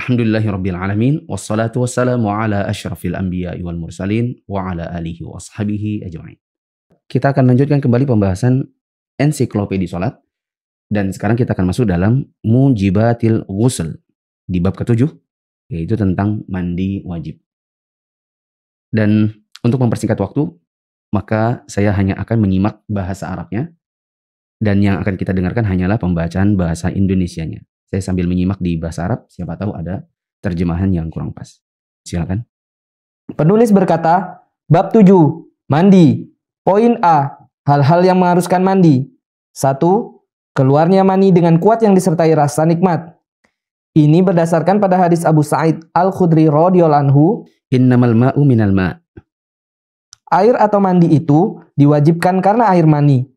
Alhamdulillahirabbil alamin wassalatu wassalamu ala asyrafil anbiya'i wal mursalin wa ala alihi wa ashabihi ajmain. Kita akan lanjutkan kembali pembahasan ensiklopedi salat dan sekarang kita akan masuk dalam mujibatil ghusl di bab ke-7 yaitu tentang mandi wajib. Dan untuk mempersingkat waktu maka saya hanya akan menyimak bahasa Arabnya dan yang akan kita dengarkan hanyalah pembacaan bahasa Indonesianya. Saya sambil menyimak di bahasa Arab, siapa tahu ada terjemahan yang kurang pas. Silakan. Penulis berkata, bab 7, mandi. Poin A, hal-hal yang mengharuskan mandi. 1. Keluarnya mani dengan kuat yang disertai rasa nikmat. Ini berdasarkan pada hadis Abu Sa'id Al-Khudri radhiyallahu anhu, Innamal ma'u minal ma'. Air atau mandi itu diwajibkan karena air mani.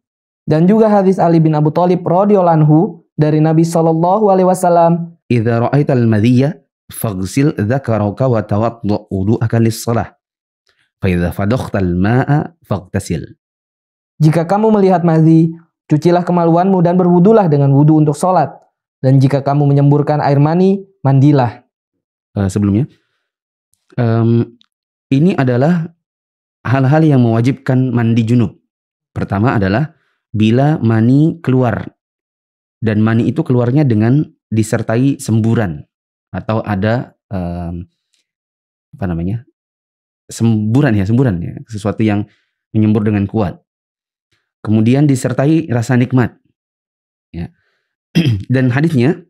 Dan juga hadis Ali bin Abu Thalib radhiyallahu anhu dari Nabi sallallahu alaihi wasallam, Idza ra'aital madhiyya faghsil dzakaraka wa tawaddu wudu'aka lis-shalah. Fa idza fadakhtal ma'a faghtasil. jika kamu melihat madhi, cucilah kemaluanmu dan berwudulah dengan wudu untuk sholat. Dan jika kamu menyemburkan air mani, mandilah. Sebelumnya, ini adalah hal-hal yang mewajibkan mandi junub. Pertama adalah bila mani keluar. Dan mani itu keluarnya dengan disertai semburan atau ada semburan ya, sesuatu yang menyembur dengan kuat. Kemudian disertai rasa nikmat. Ya. Dan hadisnya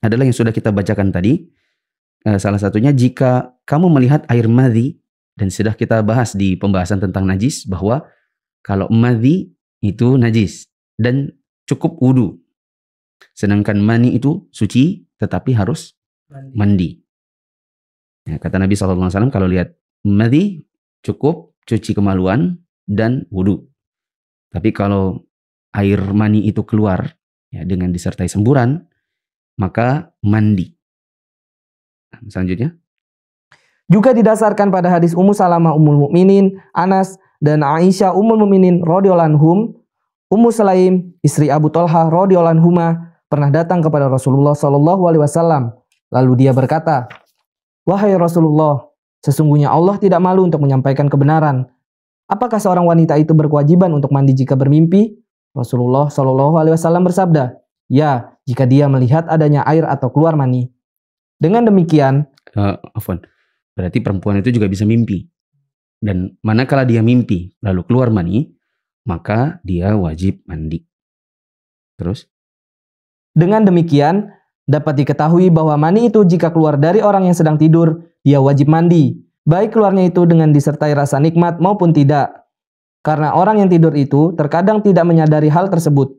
adalah yang sudah kita bacakan tadi. Salah satunya jika kamu melihat air madhi, dan sudah kita bahas di pembahasan tentang najis bahwa kalau madhi itu najis dan cukup wudu. Sedangkan mani itu suci tetapi harus mandi. Ya, kata Nabi SAW kalau lihat madhi cukup cuci kemaluan dan wudu. Tapi kalau air mani itu keluar ya, dengan disertai semburan maka mandi. Selanjutnya. Juga didasarkan pada hadis Ummu Salamah Ummul Mukminin, Anas dan Aisyah Ummul Mukminin radhiyallahu anhum, Ummu Sulaim istri Abu Thalhah radhiyallahu anhuma pernah datang kepada Rasulullah sallallahu alaihi wasallam. Lalu dia berkata, "Wahai Rasulullah, sesungguhnya Allah tidak malu untuk menyampaikan kebenaran. Apakah seorang wanita itu berkewajiban untuk mandi jika bermimpi?" Rasulullah sallallahu alaihi wasallam bersabda, "Ya, jika dia melihat adanya air atau keluar mani." Dengan demikian, berarti perempuan itu juga bisa mimpi. Dan manakala dia mimpi lalu keluar mani, maka dia wajib mandi. Terus? Dengan demikian, dapat diketahui bahwa mani itu jika keluar dari orang yang sedang tidur, dia wajib mandi. Baik keluarnya itu dengan disertai rasa nikmat maupun tidak. Karena orang yang tidur itu terkadang tidak menyadari hal tersebut.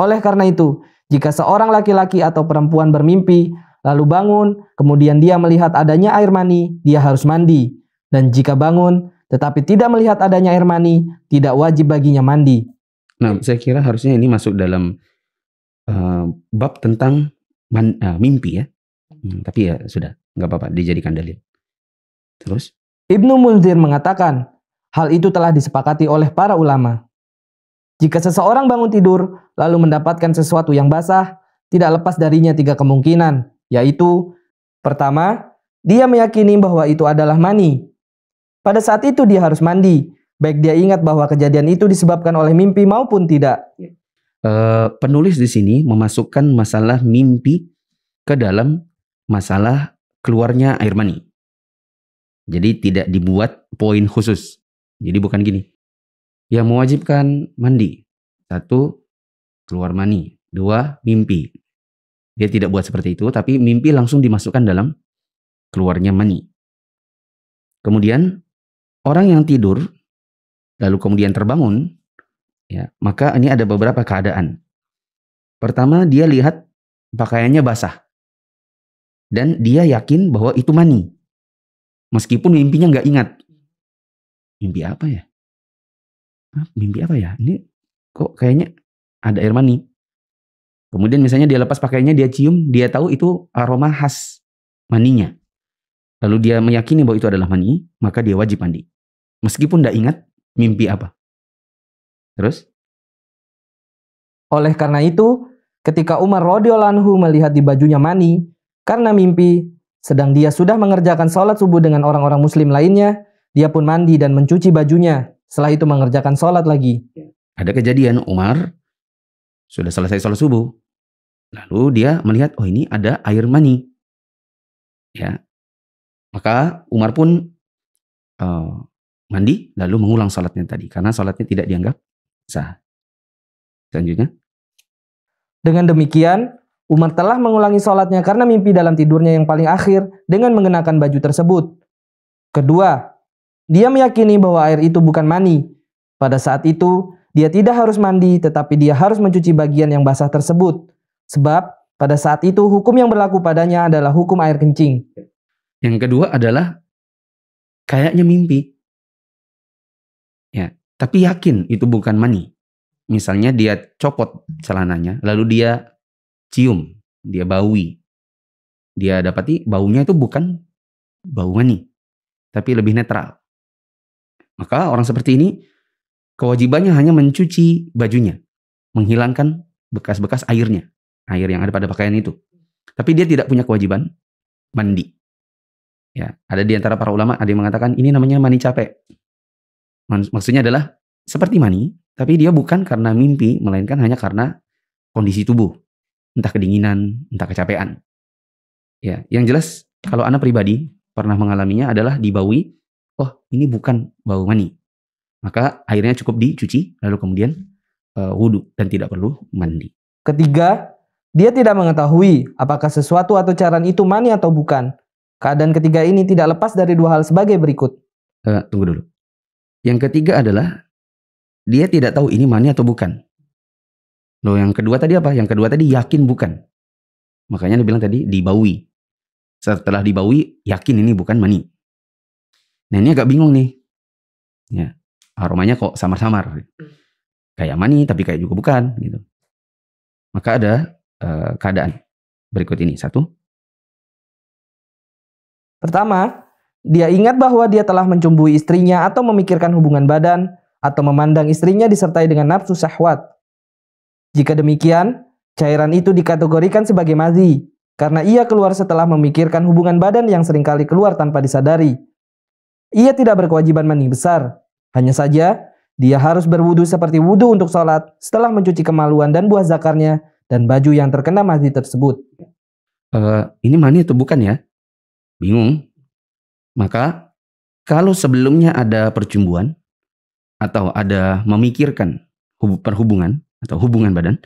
Oleh karena itu, jika seorang laki-laki atau perempuan bermimpi, lalu bangun, kemudian dia melihat adanya air mani, dia harus mandi. Dan jika bangun, tetapi tidak melihat adanya air mani, tidak wajib baginya mandi. Nah, saya kira harusnya ini masuk dalam bab tentang mimpi ya. Tapi ya sudah, nggak apa-apa, dijadikan dalil. Terus? Ibnu Munzir mengatakan, hal itu telah disepakati oleh para ulama. Jika seseorang bangun tidur, lalu mendapatkan sesuatu yang basah, tidak lepas darinya 3 kemungkinan, yaitu, pertama, dia meyakini bahwa itu adalah mani. Pada saat itu dia harus mandi, baik dia ingat bahwa kejadian itu disebabkan oleh mimpi maupun tidak. Penulis di sini memasukkan masalah mimpi ke dalam masalah keluarnya air mani. Jadi tidak dibuat poin khusus. Jadi bukan gini. Yang mewajibkan mandi. 1, keluar mani. 2, mimpi. Dia tidak buat seperti itu, tapi mimpi langsung dimasukkan dalam keluarnya mani. Kemudian orang yang tidur lalu kemudian terbangun, ya, maka ini ada beberapa keadaan. Pertama, dia lihat pakaiannya basah. Dan dia yakin bahwa itu mani. Meskipun mimpinya nggak ingat. Mimpi apa ya? Mimpi apa ya? Ini kok kayaknya ada air mani. Kemudian misalnya dia lepas pakaiannya, dia cium, dia tahu itu aroma khas maninya. Lalu dia meyakini bahwa itu adalah mani, maka dia wajib mandi. Meskipun nggak ingat mimpi apa. Terus? Oleh karena itu, ketika Umar radhiyallahu anhu melihat di bajunya mani, Karena mimpi, sedang dia sudah mengerjakan sholat subuh dengan orang-orang muslim lainnya, dia pun mandi dan mencuci bajunya. Setelah itu mengerjakan sholat lagi. Ada kejadian Umar sudah selesai sholat subuh. Lalu dia melihat, oh ini ada air mani. Ya, maka Umar pun mandi lalu mengulang sholatnya tadi. Karena sholatnya tidak dianggap sah. Selanjutnya. Dengan demikian, Umar telah mengulangi sholatnya karena mimpi dalam tidurnya yang paling akhir dengan mengenakan baju tersebut. Kedua, dia meyakini bahwa air itu bukan mani. Pada saat itu, dia tidak harus mandi tetapi dia harus mencuci bagian yang basah tersebut. Sebab pada saat itu hukum yang berlaku padanya adalah hukum air kencing. Yang kedua adalah kayaknya mimpi. Ya, tapi yakin itu bukan mani. Misalnya dia copot celananya, lalu dia cium, dia baui. Dia dapati baunya itu bukan bau mani, tapi lebih netral. Maka orang seperti ini kewajibannya hanya mencuci bajunya, menghilangkan bekas-bekas airnya, air yang ada pada pakaian itu. Tapi dia tidak punya kewajiban mandi. Ya, ada di antara para ulama ada yang mengatakan ini namanya mani capek. Maksudnya adalah seperti mani, tapi dia bukan karena mimpi, melainkan hanya karena kondisi tubuh, entah kedinginan, entah kecapean. Ya, yang jelas kalau anak pribadi pernah mengalaminya adalah dibaui, oh ini bukan bau mani, maka airnya cukup dicuci, lalu kemudian wudhu dan tidak perlu mandi. Ketiga, dia tidak mengetahui apakah sesuatu atau cairan itu mani atau bukan. Keadaan ketiga ini tidak lepas dari dua hal sebagai berikut. Tunggu dulu. Yang ketiga adalah dia tidak tahu ini mani atau bukan. Loh, yang kedua tadi apa? Yang kedua tadi yakin bukan. Makanya dia bilang tadi dibaui. Setelah dibaui, yakin ini bukan mani. Nah ini agak bingung nih. Ya, aromanya kok samar-samar. Kayak mani tapi kayak juga bukan. Gitu. Maka ada keadaan berikut ini. Satu. Pertama, dia ingat bahwa dia telah mencumbui istrinya atau memikirkan hubungan badan atau memandang istrinya disertai dengan nafsu syahwat. Jika demikian, cairan itu dikategorikan sebagai mazi karena ia keluar setelah memikirkan hubungan badan yang seringkali keluar tanpa disadari. Ia tidak berkewajiban mani besar, hanya saja dia harus berwudu seperti wudu untuk sholat setelah mencuci kemaluan dan buah zakarnya dan baju yang terkena mazi tersebut. Ini mani atau bukan ya? Bingung. Maka kalau sebelumnya ada percumbuan atau ada memikirkan perhubungan atau hubungan badan,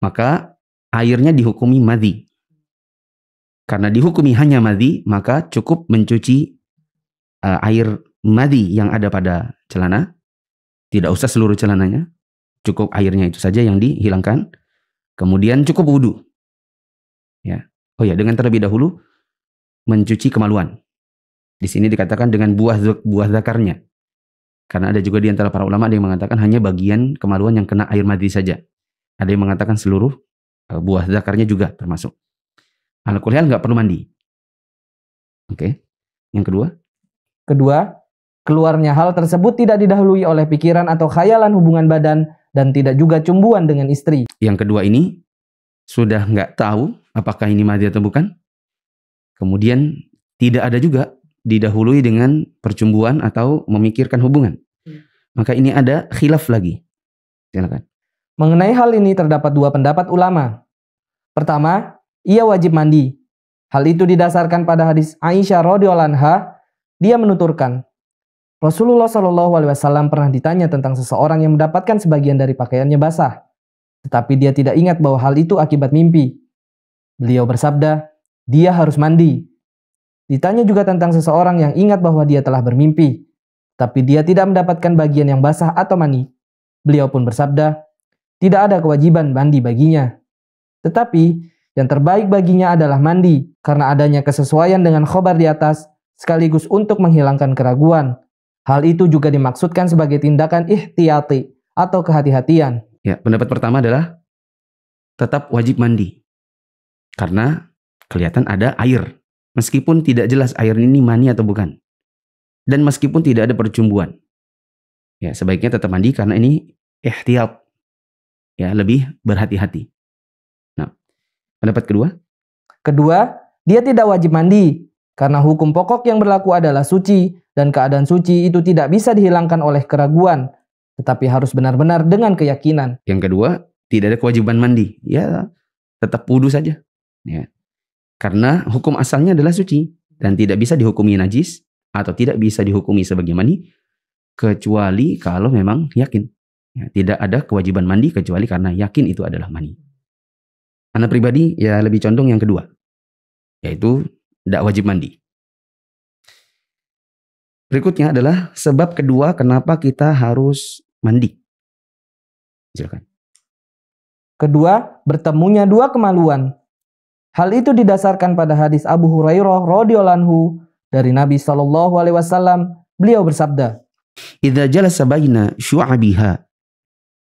maka airnya dihukumi madhi. Karena dihukumi hanya madhi, maka cukup mencuci air madhi yang ada pada celana. Tidak usah seluruh celananya, cukup airnya itu saja yang dihilangkan. Kemudian cukup wudhu. Ya. Oh ya, dengan terlebih dahulu mencuci kemaluan. Di sini dikatakan dengan buah zakarnya. Karena ada juga di antara para ulama ada yang mengatakan hanya bagian kemaluan yang kena air madhi saja. Ada yang mengatakan seluruh buah zakarnya juga termasuk. Al-Qur'an nggak perlu mandi. Oke. Yang kedua. Kedua, keluarnya hal tersebut tidak didahului oleh pikiran atau khayalan hubungan badan dan tidak juga cumbuan dengan istri. Yang kedua ini sudah nggak tahu apakah ini madhi atau bukan. Kemudian tidak ada juga didahului dengan percumbuan atau memikirkan hubungan. Maka ini ada khilaf lagi. Silakan. Mengenai hal ini terdapat dua pendapat ulama. Pertama, ia wajib mandi. Hal itu didasarkan pada hadis Aisyah radhiyallahu anha. Dia menuturkan, Rasulullah SAW pernah ditanya tentang seseorang yang mendapatkan sebagian dari pakaiannya basah, tetapi dia tidak ingat bahwa hal itu akibat mimpi. Beliau bersabda, dia harus mandi. Ditanya juga tentang seseorang yang ingat bahwa dia telah bermimpi, tapi dia tidak mendapatkan bagian yang basah atau mani. Beliau pun bersabda, tidak ada kewajiban mandi baginya. Tetapi yang terbaik baginya adalah mandi, karena adanya kesesuaian dengan khobar di atas, sekaligus untuk menghilangkan keraguan. Hal itu juga dimaksudkan sebagai tindakan ihtiyati atau kehati-hatian. Ya, pendapat pertama adalah tetap wajib mandi. Karena kelihatan ada air. Meskipun tidak jelas air ini mani atau bukan. Dan meskipun tidak ada percumbuan. Ya, sebaiknya tetap mandi karena ini ihtiyat. Ya, lebih berhati-hati. Nah, pendapat kedua? Kedua, Dia tidak wajib mandi, karena hukum pokok yang berlaku adalah suci, dan keadaan suci itu tidak bisa dihilangkan oleh keraguan, tetapi harus benar-benar dengan keyakinan. Yang kedua, tidak ada kewajiban mandi. Ya, tetap wudu saja. Ya. Karena hukum asalnya adalah suci dan tidak bisa dihukumi najis atau tidak bisa dihukumi sebagai mani kecuali kalau memang yakin. Ya, tidak ada kewajiban mandi kecuali karena yakin itu adalah mani. Anak pribadi ya lebih condong yang kedua, yaitu tidak wajib mandi. Berikutnya adalah sebab kedua kenapa kita harus mandi. Silakan. Kedua, bertemunya dua kemaluan. Hal itu didasarkan pada hadis Abu Hurairah radhiyallahu anhu dari Nabi SAW. Beliau bersabda, "Idza jalasa baina syu'abiha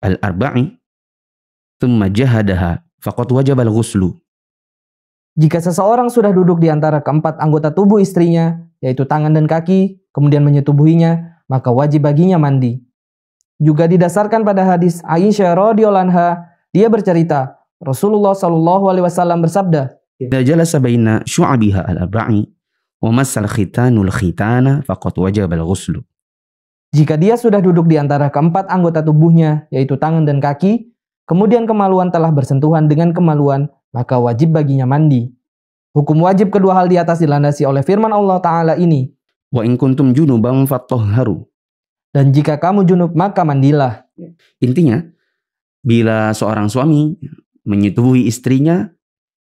al-arba'i thumma jahadaha faqad wajaba al-ghuslu." jika seseorang sudah duduk di antara keempat anggota tubuh istrinya, yaitu tangan dan kaki, kemudian menyetubuhinya, maka wajib baginya mandi. Juga didasarkan pada hadis Aisyah radhiyallahu anha, dia bercerita, Rasulullah SAW bersabda, "Idza jalasa baina syu'abiha al-arba'i wa massal khitanul khitana faqad wajaba al-ghuslu." jika dia sudah duduk di antara keempat anggota tubuhnya, yaitu tangan dan kaki, kemudian kemaluan telah bersentuhan dengan kemaluan, maka wajib baginya mandi. Hukum wajib kedua hal di atas dilandasi oleh firman Allah Ta'ala ini, "Wa in kuntum junuban fatahharu." dan jika kamu junub maka mandilah. Intinya, bila seorang suami menyetubuhi istrinya,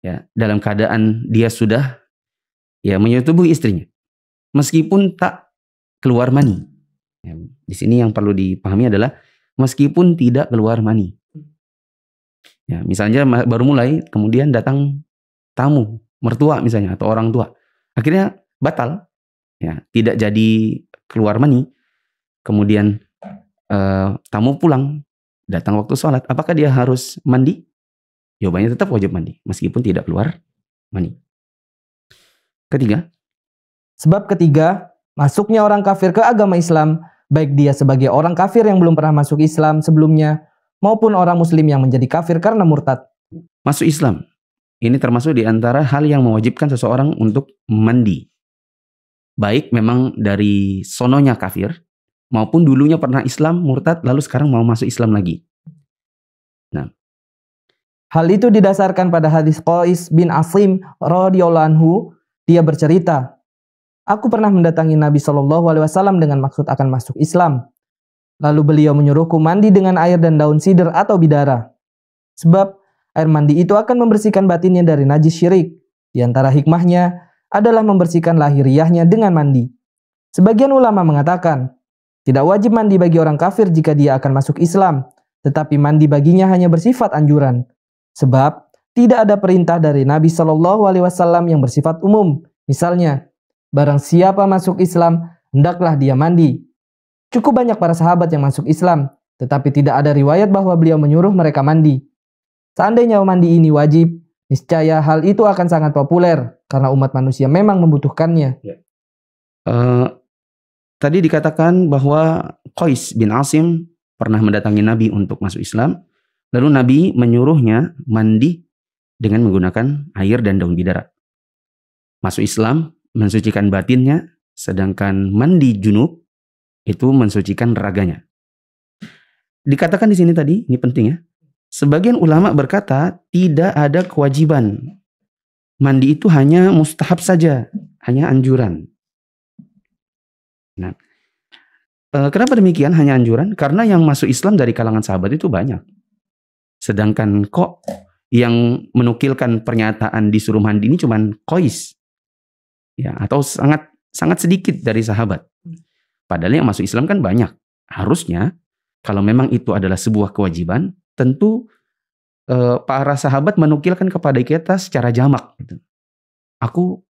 ya, dalam keadaan dia sudah ya menyetubuhi istrinya, meskipun tak keluar mani. Ya, di sini yang perlu dipahami adalah meskipun tidak keluar mani. Ya, misalnya baru mulai, kemudian datang tamu, mertua misalnya atau orang tua, akhirnya batal, ya, tidak jadi keluar mani. Kemudian tamu pulang, datang waktu sholat, apakah dia harus mandi? Jawabannya tetap wajib mandi, meskipun tidak keluar mani. Ketiga, Sebab ketiga, masuknya orang kafir ke agama Islam, baik dia sebagai orang kafir yang belum pernah masuk Islam sebelumnya, maupun orang muslim yang menjadi kafir karena murtad. masuk Islam. Ini termasuk di antara hal yang mewajibkan seseorang untuk mandi. Baik memang dari sononya kafir, maupun dulunya pernah Islam, murtad, lalu sekarang mau masuk Islam lagi. Hal itu didasarkan pada hadis Qais bin Asim radhiyallahu anhu. Dia bercerita, aku pernah mendatangi Nabi SAW dengan maksud akan masuk Islam. Lalu beliau menyuruhku mandi dengan air dan daun sidr atau bidara. Sebab air mandi itu akan membersihkan batinnya dari najis syirik. Di antara hikmahnya adalah membersihkan lahiriahnya dengan mandi. Sebagian ulama mengatakan, tidak wajib mandi bagi orang kafir jika dia akan masuk Islam, tetapi mandi baginya hanya bersifat anjuran. Sebab tidak ada perintah dari Nabi SAW yang bersifat umum. Misalnya, barang siapa masuk Islam, hendaklah dia mandi. Cukup banyak para sahabat yang masuk Islam, tetapi tidak ada riwayat bahwa beliau menyuruh mereka mandi. Seandainya mandi ini wajib, niscaya hal itu akan sangat populer karena umat manusia memang membutuhkannya. Tadi dikatakan bahwa Qais bin Asim pernah mendatangi Nabi untuk masuk Islam, lalu Nabi menyuruhnya mandi dengan menggunakan air dan daun bidara. Masuk Islam mensucikan batinnya, sedangkan mandi junub itu mensucikan raganya. Dikatakan di sini tadi, ini penting ya. Sebagian ulama berkata tidak ada kewajiban. Mandi itu hanya mustahab saja, hanya anjuran. Nah, kenapa demikian hanya anjuran? Karena yang masuk Islam dari kalangan sahabat itu banyak. Sedangkan kok yang menukilkan pernyataan disuruh mandi ini cuman Qais. Ya, atau sangat sedikit dari sahabat. Padahal yang masuk Islam kan banyak. Harusnya kalau memang itu adalah sebuah kewajiban, tentu para sahabat menukilkan kepada kita secara jamak. Gitu. Aku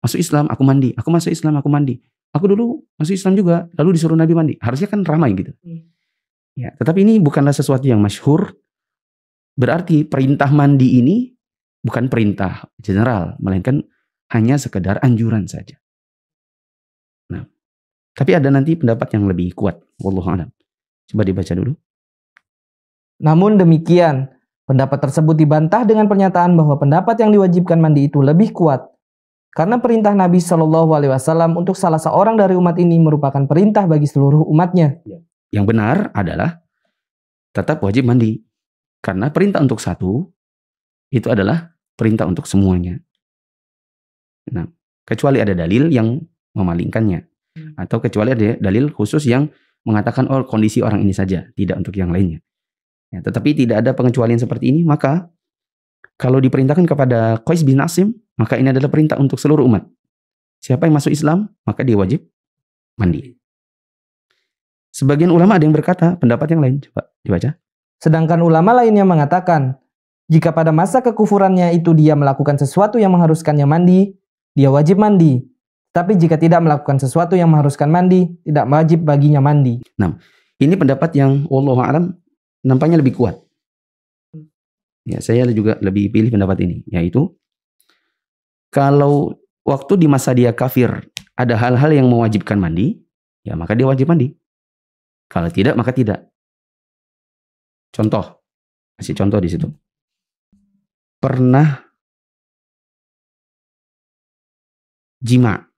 masuk Islam, aku mandi. Aku masuk Islam, aku mandi. Aku dulu masuk Islam juga, lalu disuruh Nabi mandi. Harusnya kan ramai gitu. Ya, tetapi ini bukanlah sesuatu yang masyhur. Berarti perintah mandi ini bukan perintah general, melainkan hanya sekedar anjuran saja. Nah, tapi ada nanti pendapat yang lebih kuat. Wallahu a'lam. Coba dibaca dulu. Namun demikian, pendapat tersebut dibantah dengan pernyataan bahwa pendapat yang diwajibkan mandi itu lebih kuat. Karena perintah Nabi Shallallahu Alaihi Wasallam untuk salah seorang dari umat ini merupakan perintah bagi seluruh umatnya. Yang benar adalah tetap wajib mandi. Karena perintah untuk satu itu adalah perintah untuk semuanya. Nah, kecuali ada dalil yang memalingkannya. Atau kecuali ada dalil khusus yang mengatakan oh kondisi orang ini saja, tidak untuk yang lainnya. Ya, tetapi tidak ada pengecualian seperti ini, maka kalau diperintahkan kepada Qais bin Asim, maka ini adalah perintah untuk seluruh umat. Siapa yang masuk Islam, maka dia wajib mandi. Sebagian ulama ada yang berkata pendapat yang lain. Coba dibaca. Sedangkan ulama lainnya mengatakan, jika pada masa kekufurannya itu dia melakukan sesuatu yang mengharuskannya mandi, dia wajib mandi. Tapi jika tidak melakukan sesuatu yang mengharuskan mandi, tidak wajib baginya mandi. Nah, ini pendapat yang wallahu a'lam nampaknya lebih kuat. Ya, saya juga lebih pilih pendapat ini, yaitu kalau waktu di masa dia kafir ada hal-hal yang mewajibkan mandi, ya maka dia wajib mandi. Kalau tidak, maka tidak. Contoh, kasih contoh di situ. Pernah jima.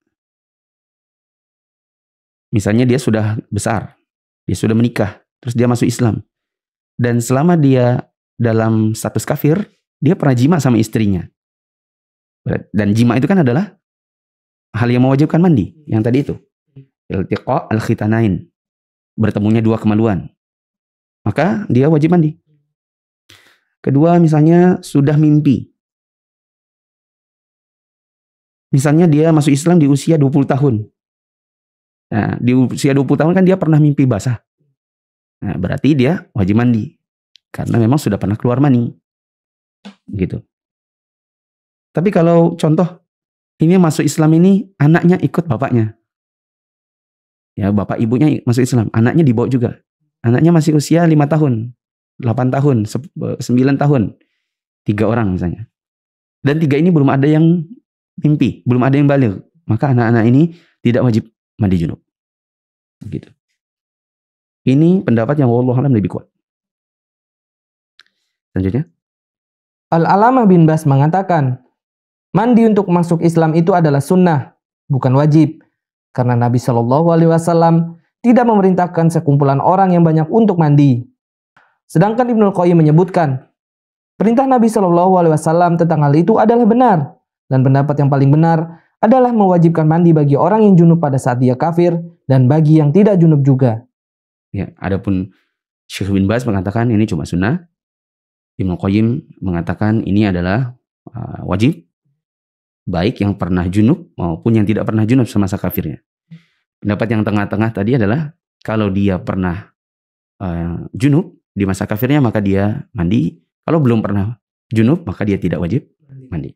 Misalnya dia sudah besar, dia sudah menikah, terus dia masuk Islam. Dan selama dia dalam status kafir, dia pernah jima sama istrinya. Dan jima itu kan adalah hal yang mewajibkan mandi, yang tadi itu. Iltiqa al-khitanain. Bertemunya dua kemaluan. Maka dia wajib mandi. Kedua, misalnya sudah mimpi. Misalnya dia masuk Islam di usia 20 tahun. Nah, di usia 20 tahun kan dia pernah mimpi basah. Nah, berarti dia wajib mandi. Karena memang sudah pernah keluar mani. Gitu. Tapi kalau contoh, ini masuk Islam ini anaknya ikut bapaknya. Ya, bapak ibunya masuk Islam, anaknya dibawa juga. Anaknya masih usia 5 tahun, 8 tahun, 9 tahun. 3 orang misalnya. Dan 3 ini belum ada yang mimpi, belum ada yang baligh. Maka anak-anak ini tidak wajib mandi junub. Gitu. Ini pendapat yang wallahu a'lam lebih kuat. Selanjutnya. Al-Alamah bin Bas mengatakan, mandi untuk masuk Islam itu adalah sunnah, bukan wajib. Karena Nabi Shallallahu Alaihi Wasallam tidak memerintahkan sekumpulan orang yang banyak untuk mandi. Sedangkan Ibnul Qayyim menyebutkan, perintah Nabi Shallallahu Alaihi Wasallam tentang hal itu adalah benar. Dan pendapat yang paling benar adalah mewajibkan mandi bagi orang yang junub pada saat dia kafir dan bagi yang tidak junub juga. Ya, adapun Syekh bin Baz mengatakan ini cuma sunnah. Ibnu Qayyim mengatakan ini adalah wajib, baik yang pernah junub maupun yang tidak pernah junub semasa kafirnya. Pendapat yang tengah-tengah tadi adalah kalau dia pernah junub di masa kafirnya maka dia mandi. Kalau belum pernah junub maka dia tidak wajib mandi.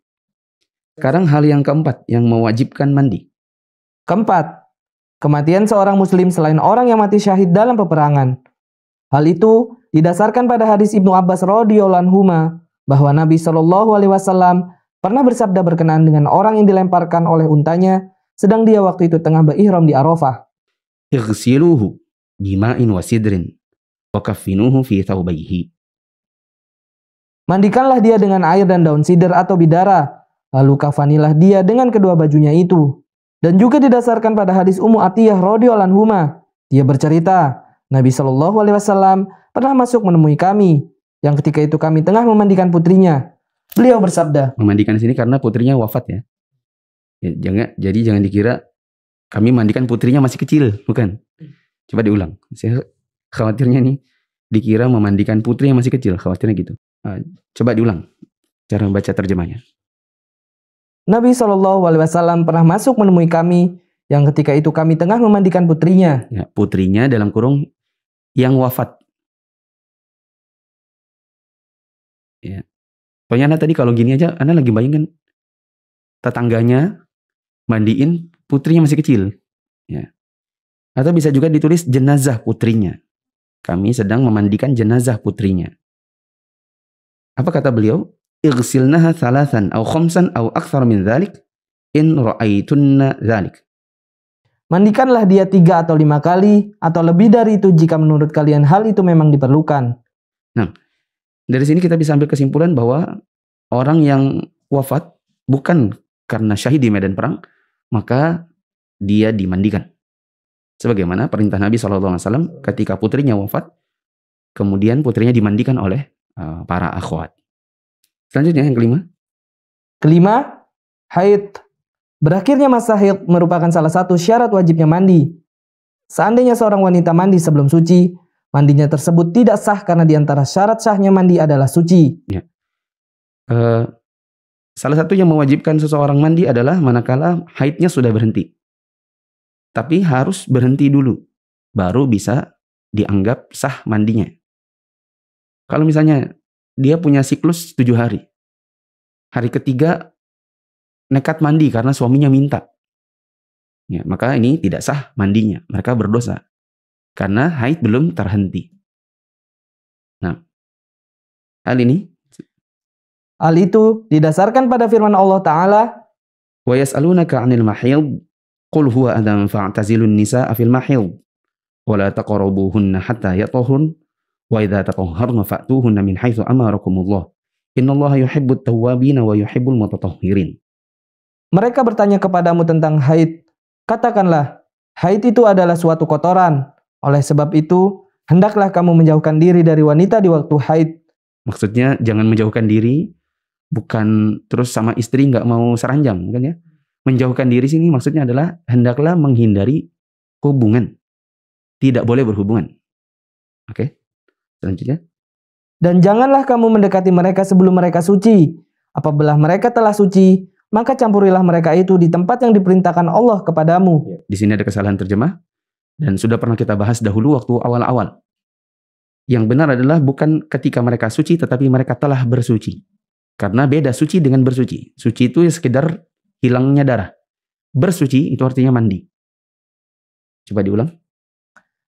Sekarang hal yang keempat yang mewajibkan mandi. Keempat, kematian seorang muslim selain orang yang mati syahid dalam peperangan. Hal itu didasarkan pada hadis Ibnu Abbas radhiyallahu anhuma bahwa Nabi Shallallahu Alaihi Wasallam pernah bersabda berkenaan dengan orang yang dilemparkan oleh untanya sedang dia waktu itu tengah berihram di Arafah. Ighsiluhu bima'in wa sidrin wa kaffinuhu fi thawbayhi. Mandikanlah dia dengan air dan daun sidr atau bidara, lalu kafanilah dia dengan kedua bajunya itu. Dan juga didasarkan pada hadis Ummu Atiyah radhiyallahu anhuma. Dia bercerita, Nabi Shallallahu Alaihi Wasallam pernah masuk menemui kami, yang ketika itu kami tengah memandikan putrinya. Beliau bersabda, memandikan di sini karena putrinya wafat ya. Jadi jangan dikira kami mandikan putrinya masih kecil, bukan. Coba diulang. Saya khawatirnya nih dikira memandikan putri yang masih kecil, khawatirnya gitu. Coba diulang cara membaca terjemahnya. Nabi Shallallahu Alaihi Wasallam pernah masuk menemui kami, yang ketika itu kami tengah memandikan putrinya. Ya, putrinya dalam kurung yang wafat. Ya. Pokoknya Anda tadi kalau gini aja, Anda lagi bayangin tetangganya mandiin putrinya masih kecil. Ya. Atau bisa juga ditulis jenazah putrinya. Kami sedang memandikan jenazah putrinya. Apa kata beliau? Ighsilnaha thalathan aw khamsan aw akthar min dhalik in ra'aitunna dhalik. Mandikanlah dia 3 atau 5 kali atau lebih dari itu jika menurut kalian hal itu memang diperlukan. Nah, dari sini kita bisa ambil kesimpulan bahwa orang yang wafat bukan karena syahid di medan perang, maka dia dimandikan. Sebagaimana perintah Nabi SAW ketika putrinya wafat, kemudian putrinya dimandikan oleh para akhwat. Selanjutnya yang kelima. Kelima, haid. Berakhirnya masa haid merupakan salah satu syarat wajibnya mandi. Seandainya seorang wanita mandi sebelum suci, mandinya tersebut tidak sah karena di antara syarat sahnya mandi adalah suci. Ya. Salah satu yang mewajibkan seseorang mandi adalah manakala haidnya sudah berhenti. Tapi harus berhenti dulu, baru bisa dianggap sah mandinya. Kalau misalnya dia punya siklus 7 hari. Hari ketiga nekat mandi karena suaminya minta. Ya, maka ini tidak sah mandinya. Mereka berdosa. Karena haid belum terhenti. Nah, hal ini. Hal itu didasarkan pada firman Allah Ta'ala. Wa yas'alunaka 'anil mahid. Qul huwa adhan fa'tazilun nisa'a fil mahid. Wa la taqrabuhunna hatta yatahhurn. Wa idza tatahharna fa'tuhunna min haitsu amarakumullah. Innallaha yuhibbut tawwabin wa yuhibbul mutatahhirin. Mereka bertanya kepadamu tentang haid. Katakanlah, haid itu adalah suatu kotoran. Oleh sebab itu, hendaklah kamu menjauhkan diri dari wanita di waktu haid. Maksudnya jangan menjauhkan diri, bukan terus sama istri nggak mau seranjang, kan ya? Menjauhkan diri sini maksudnya adalah hendaklah menghindari hubungan. Tidak boleh berhubungan. Oke? Selanjutnya. Dan janganlah kamu mendekati mereka sebelum mereka suci. Apabila mereka telah suci, maka campurilah mereka itu di tempat yang diperintahkan Allah kepadamu. Di sini ada kesalahan terjemah. Dan sudah pernah kita bahas dahulu waktu awal-awal. Yang benar adalah bukan ketika mereka suci, tetapi mereka telah bersuci. Karena beda suci dengan bersuci. Suci itu sekedar hilangnya darah. Bersuci itu artinya mandi. Coba diulang.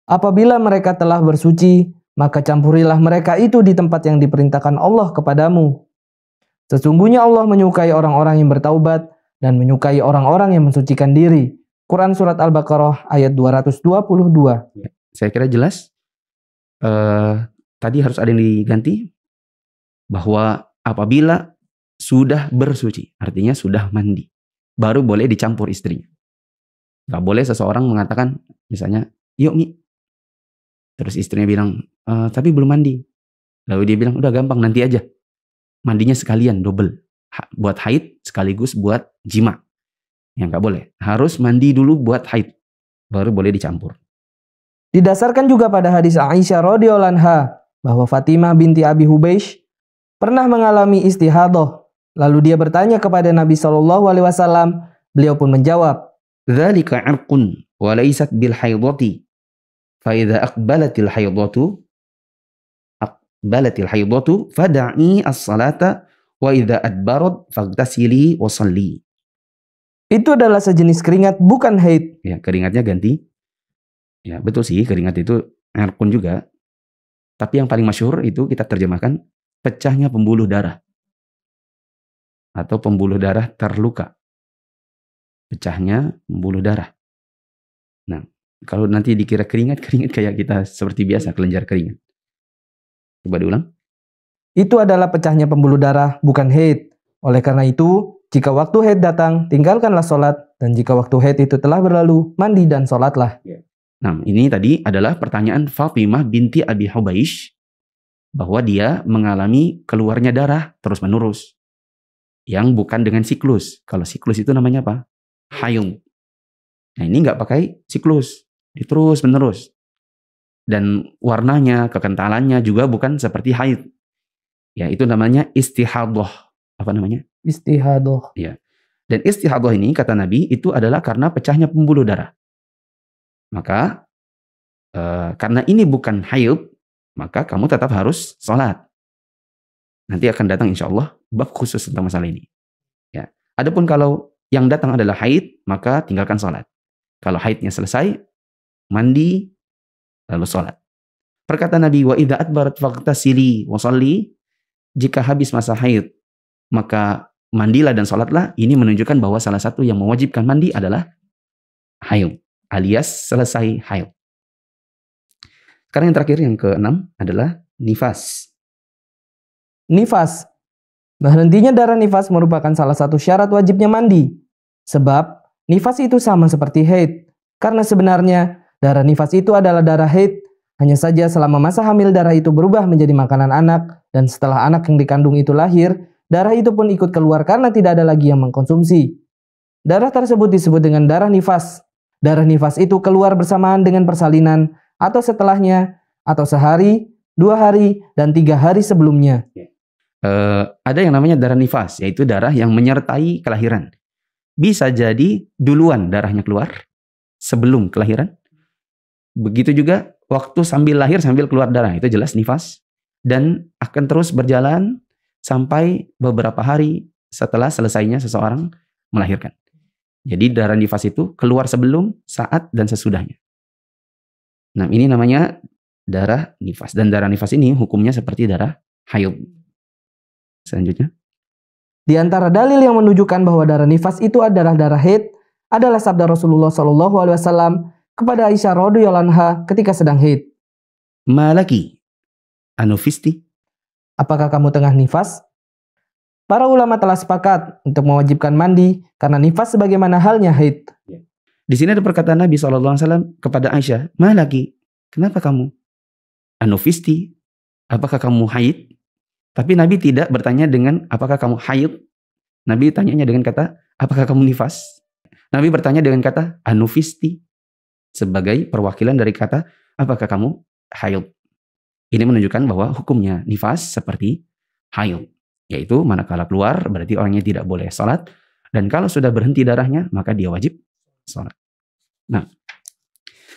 Apabila mereka telah bersuci, maka campurilah mereka itu di tempat yang diperintahkan Allah kepadamu. Sesungguhnya Allah menyukai orang-orang yang bertaubat dan menyukai orang-orang yang mensucikan diri. Quran Surat Al-Baqarah ayat 222. Saya kira jelas. Tadi harus ada yang diganti. Bahwa apabila sudah bersuci, artinya sudah mandi, baru boleh dicampur istrinya. Gak boleh seseorang mengatakan, misalnya, yuk Mi. Terus istrinya bilang, tapi belum mandi. Lalu dia bilang, udah gampang, nanti aja. Mandinya sekalian, double. Buat haid, sekaligus buat jima. Yang gak boleh. Harus mandi dulu buat haid. Baru boleh dicampur. Didasarkan juga pada hadis Aisyah radhiyallahu anha bahwa Fatimah binti Abi Hubeish pernah mengalami istihadah. Lalu dia bertanya kepada Nabi SAW. Beliau pun menjawab, Dzalika 'irqun wa laysat bil haidati. Fa idza aqbalatil haidatu fad'i as-salata wa idza adbarat faghtasili wa shalli. Itu adalah sejenis keringat, bukan haid. Ya, keringatnya ganti. Ya, betul sih, keringat itu irqun juga. Tapi yang paling masyhur itu kita terjemahkan pecahnya pembuluh darah. Atau pembuluh darah terluka. Pecahnya pembuluh darah. Nah, kalau nanti dikira keringat kayak kita seperti biasa kelenjar keringat. Coba diulang. Itu adalah pecahnya pembuluh darah, bukan haid. Oleh karena itu, jika waktu haid datang, tinggalkanlah sholat. Dan jika waktu haid itu telah berlalu, mandi dan sholatlah. Nah, ini tadi adalah pertanyaan Fatimah binti Abi Hubeish. Bahwa dia mengalami keluarnya darah terus-menerus. Yang bukan dengan siklus. Kalau siklus itu namanya apa? Haid. Nah, ini nggak pakai siklus. Terus-menerus. Dan warnanya, kekentalannya juga bukan seperti haid. Ya, itu namanya istihadah. Apa namanya? Istihadah. Ya. Dan istihadah ini, kata Nabi, itu adalah karena pecahnya pembuluh darah. Maka, karena ini bukan haid, maka kamu tetap harus sholat. Nanti akan datang insya Allah bab khusus tentang masalah ini. Ya. Adapun kalau yang datang adalah haid, maka tinggalkan sholat. Kalau haidnya selesai, mandi, lalu sholat. Perkataan Nabi, wa idza adbarat faghtasili wa shalli, jika habis masa haid, maka mandilah dan sholatlah. Ini menunjukkan bahwa salah satu yang mewajibkan mandi adalah haid, alias selesai haid. Sekarang yang terakhir, yang ke-6 adalah nifas. Nifas Berhentinya darah nifas merupakan salah satu syarat wajibnya mandi. Sebab nifas itu sama seperti haid. Karena sebenarnya darah nifas itu adalah darah haid. Hanya saja selama masa hamil darah itu berubah menjadi makanan anak. Dan setelah anak yang dikandung itu lahir, darah itu pun ikut keluar karena tidak ada lagi yang mengkonsumsi. Darah tersebut disebut dengan darah nifas. Darah nifas itu keluar bersamaan dengan persalinan atau setelahnya, atau sehari, 2 hari, dan 3 hari sebelumnya. Ada yang namanya darah nifas, yaitu darah yang menyertai kelahiran. Bisa jadi duluan darahnya keluar sebelum kelahiran. Begitu juga waktu sambil lahir sambil keluar darah, itu jelas nifas. Dan akan terus berjalan sampai beberapa hari setelah selesainya seseorang melahirkan. Jadi darah nifas itu keluar sebelum, saat, dan sesudahnya. Nah, ini namanya darah nifas. Dan darah nifas ini hukumnya seperti darah haid. Selanjutnya. Di antara dalil yang menunjukkan bahwa darah nifas itu adalah darah haid adalah sabda Rasulullah SAW kepada Aisyah radhiyallahu anha ketika sedang haid. Malaki anufisti. Apakah kamu tengah nifas? Para ulama telah sepakat untuk mewajibkan mandi karena nifas sebagaimana halnya haid. Di sini ada perkataan Nabi SAW kepada Aisyah, Malaki, kenapa kamu? Anufisti, apakah kamu haid? Tapi Nabi tidak bertanya dengan apakah kamu haid. Nabi tanyanya dengan kata, apakah kamu nifas? Nabi bertanya dengan kata anufisti, sebagai perwakilan dari kata apakah kamu haid. Ini menunjukkan bahwa hukumnya nifas seperti haid. Yaitu manakala keluar berarti orangnya tidak boleh sholat. Dan kalau sudah berhenti darahnya maka dia wajib sholat. Nah,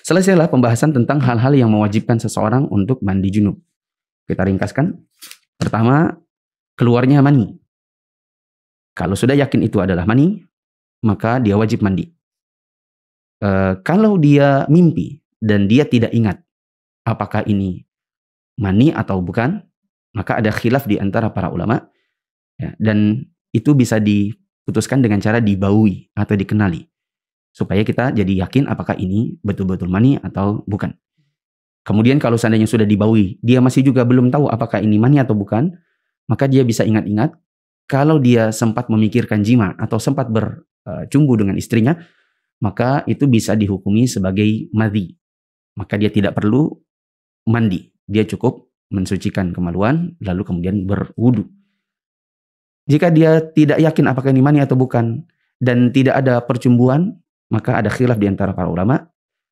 selesailah pembahasan tentang hal-hal yang mewajibkan seseorang untuk mandi junub. Kita ringkaskan. Pertama, keluarnya mani. Kalau sudah yakin itu adalah mani, maka dia wajib mandi. Kalau dia mimpi dan dia tidak ingat apakah ini mani atau bukan, maka ada khilaf di antara para ulama. Ya, dan itu bisa diputuskan dengan cara dibaui atau dikenali. Supaya kita jadi yakin apakah ini betul-betul mani atau bukan. Kemudian kalau seandainya sudah dibaui, dia masih juga belum tahu apakah ini mani atau bukan, maka dia bisa ingat-ingat, kalau dia sempat memikirkan jima atau sempat bercumbu dengan istrinya, maka itu bisa dihukumi sebagai madhi. Maka dia tidak perlu mandi. Dia cukup mensucikan kemaluan, lalu kemudian berwudu. Jika dia tidak yakin apakah ini mani atau bukan, dan tidak ada percumbuan, maka ada khilaf di antara para ulama.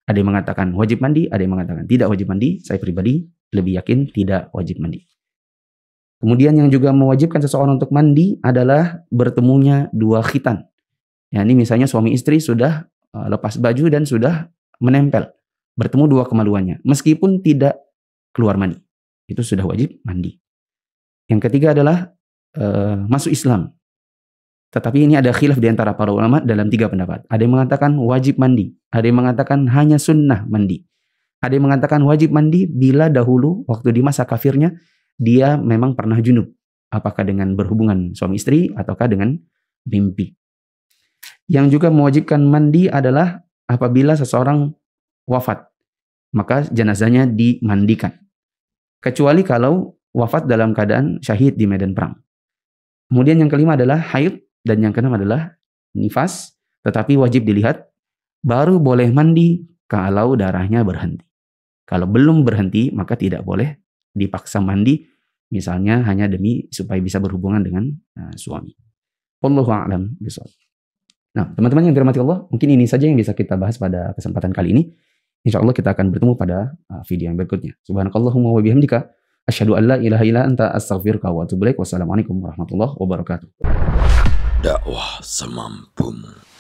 Ada yang mengatakan wajib mandi, ada yang mengatakan tidak wajib mandi. Saya pribadi lebih yakin tidak wajib mandi. Kemudian yang juga mewajibkan seseorang untuk mandi adalah bertemunya 2 khitan. Ya, ini misalnya suami istri sudah lepas baju dan sudah menempel. Bertemu 2 kemaluannya. Meskipun tidak keluar mani. Itu sudah wajib mandi. Yang ketiga adalah masuk Islam. Tetapi ini ada khilaf di antara para ulama dalam 3 pendapat. Ada yang mengatakan wajib mandi. Ada yang mengatakan hanya sunnah mandi. Ada yang mengatakan wajib mandi bila dahulu waktu di masa kafirnya dia memang pernah junub. Apakah dengan berhubungan suami istri ataukah dengan mimpi. Yang juga mewajibkan mandi adalah apabila seseorang wafat. Maka jenazahnya dimandikan. Kecuali kalau wafat dalam keadaan syahid di medan perang. Kemudian yang kelima adalah haid. Dan yang keenam adalah nifas. Tetapi wajib dilihat. Baru boleh mandi kalau darahnya berhenti. Kalau belum berhenti maka tidak boleh dipaksa mandi. Misalnya hanya demi supaya bisa berhubungan dengan suami. Wallahu a'lam bishawab. Nah, teman-teman yang dirahmati Allah, mungkin ini saja yang bisa kita bahas pada kesempatan kali ini. Insya Allah kita akan bertemu pada video yang berikutnya. Subhanakallahumma wa bihamdika asyhadu an la ilaha illa anta astaghfiruka wa atubu ilaik. Wassalamualaikum warahmatullahi wabarakatuh. Dakwah semampumu.